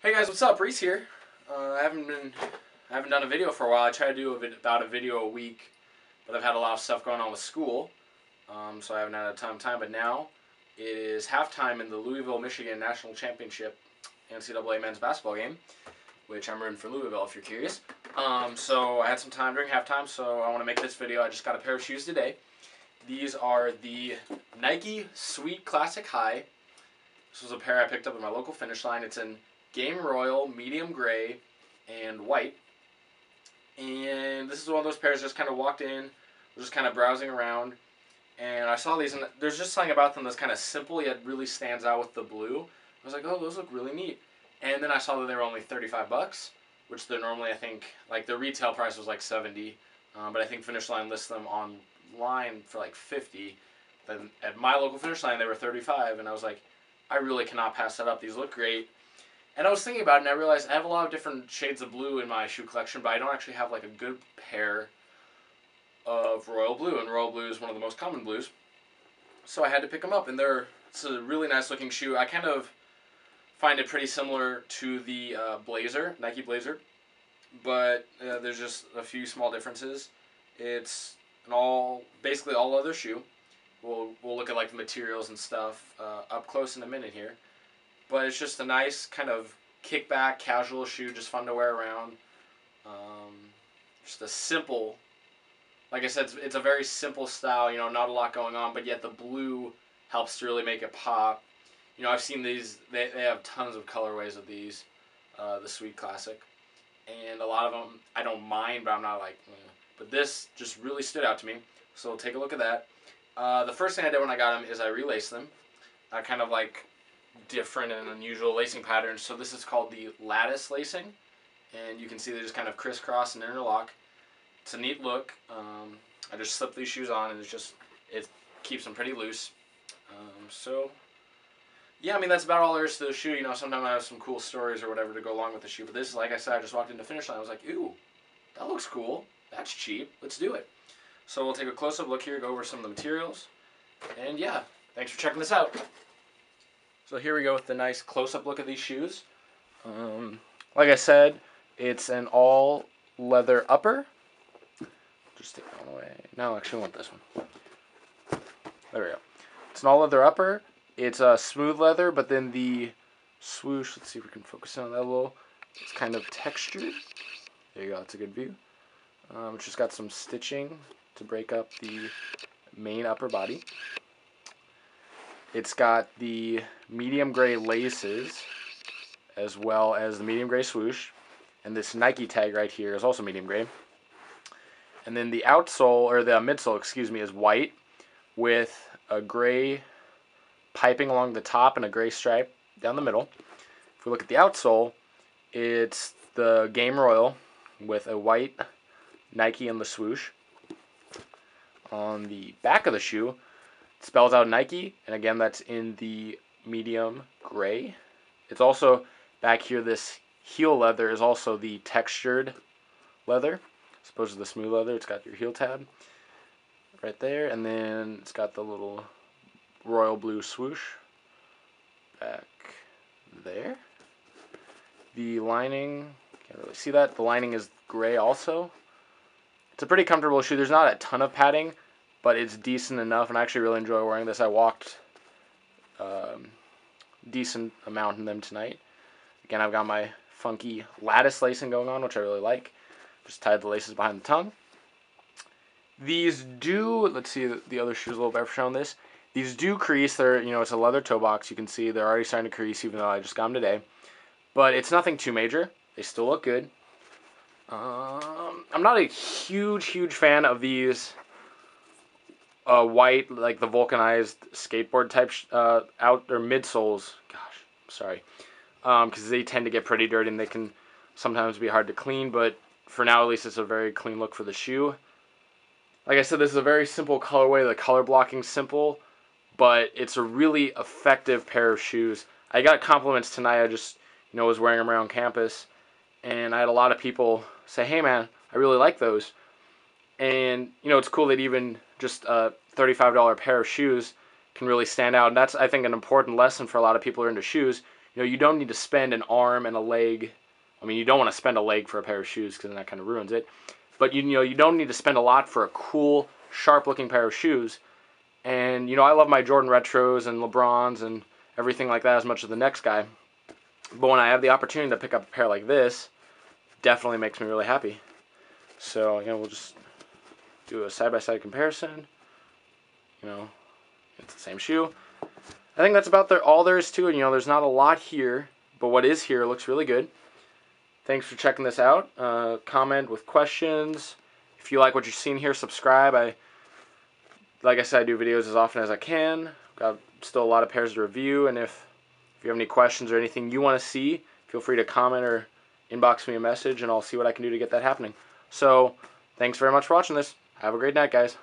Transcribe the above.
Hey guys, what's up? Reese here. I haven't done a video for a while. I try to do about a video a week, but I've had a lot of stuff going on with school, so I haven't had a ton of time. But now it is halftime in the Louisville, Michigan National Championship NCAA men's basketball game, which I'm rooting for Louisville if you're curious. So I had some time during halftime, so I want to make this video. I just got a pair of shoes today. These are the Nike Sweet Classic High. This was a pair I picked up at my local Finish Line. It's in Game Royal, medium gray, and white. And this is one of those pairs just kind of walked in, was just kind of browsing around, and I saw these, and there's just something about them that's kind of simple yet really stands out with the blue. I was like, oh, those look really neat. And then I saw that they were only 35 bucks, which they're normally, I think, like the retail price was like 70, but I think Finish Line lists them online for like 50. Then at my local Finish Line, they were 35, and I was like, I really cannot pass that up. These look great. And I was thinking about it, and I realized I have a lot of different shades of blue in my shoe collection, but I don't actually have like a good pair of royal blue, and royal blue is one of the most common blues. So I had to pick them up, and it's a really nice looking shoe. I kind of find it pretty similar to the Blazer, Nike Blazer, but there's just a few small differences. It's basically all leather shoe. We'll look at like the materials and stuff up close in a minute here. But it's just a nice kind of kickback, casual shoe, just fun to wear around. Just a simple, like I said, it's a very simple style, you know, not a lot going on, but yet the blue helps to really make it pop. You know, I've seen these, they have tons of colorways of these, the Sweet Classic. And a lot of them I don't mind, but I'm not like, but this just really stood out to me. So we'll take a look at that. The first thing I did when I got them is I relaced them. I kind of like different and unusual lacing patterns. So this is called the lattice lacing, and you can see they just kind of crisscross and interlock. It's a neat look. I just slip these shoes on, and it keeps them pretty loose. So yeah, I mean, that's about all there is to the shoe. You know, sometimes I have some cool stories or whatever to go along with the shoe, but this, like I said, I just walked into Finish Line. I was like, ooh, that looks cool. That's cheap. Let's do it. So we'll take a close-up look here, go over some of the materials, and yeah, thanks for checking this out. So here we go with the nice close-up look of these shoes. Like I said, it's an all-leather upper. Just take that one away. No, actually I want this one. There we go. It's an all-leather upper. It's a smooth leather, but then the swoosh, let's see if we can focus on that a little. It's kind of textured. There you go, it's a good view. It's just got some stitching to break up the main upper body. It's got the medium gray laces as well as the medium gray swoosh. And this Nike tag right here is also medium gray. And then the outsole, or the midsole, excuse me, is white with a gray piping along the top and a gray stripe down the middle. If we look at the outsole, it's the Game Royal with a white Nike and the swoosh. On the back of the shoe, it spells out Nike, and again, that's in the medium gray. It's also back here, this heel leather is also the textured leather, as opposed to the smooth leather. It's got your heel tab right there, and then it's got the little royal blue swoosh back there. The lining, can't really see that. The lining is gray also. It's a pretty comfortable shoe. There's not a ton of padding, but it's decent enough, and I actually really enjoy wearing this. I walked decent amount in them tonight. Again, I've got my funky lattice lacing going on, which I really like. Just tied the laces behind the tongue. These do, let's see the other shoes a little better for showing this. These do crease. They're, you know, it's a leather toe box. You can see they're already starting to crease, even though I just got them today. But it's nothing too major. They still look good. I'm not a huge fan of these white, like the vulcanized skateboard type out or midsoles. Gosh, sorry, because they tend to get pretty dirty and they can sometimes be hard to clean. But for now, at least, it's a very clean look for the shoe. Like I said, this is a very simple colorway. The color blocking's simple, but it's a really effective pair of shoes. I got compliments tonight. I just, you know, was wearing them around campus, and I had a lot of people say, hey man, I really like those. And, you know, it's cool that even just a $35 pair of shoes can really stand out. And that's, I think, an important lesson for a lot of people who are into shoes. you don't need to spend an arm and a leg. I mean, you don't want to spend a leg for a pair of shoes because then that kind of ruins it. But you don't need to spend a lot for a cool, sharp-looking pair of shoes. And I love my Jordan Retros and LeBrons and everything like that as much as the next guy. But when I have the opportunity to pick up a pair like this, definitely makes me really happy. So we'll just do a side-by-side comparison. It's the same shoe. I think that's about all there is to it. There's not a lot here, but what is here looks really good. Thanks for checking this out. Comment with questions. If you like what you've seen here, subscribe. Like I said, I do videos as often as I can. Got still a lot of pairs to review, and if you have any questions or anything you want to see, feel free to comment or inbox me a message, and I'll see what I can do to get that happening. So, thanks very much for watching this. Have a great night, guys.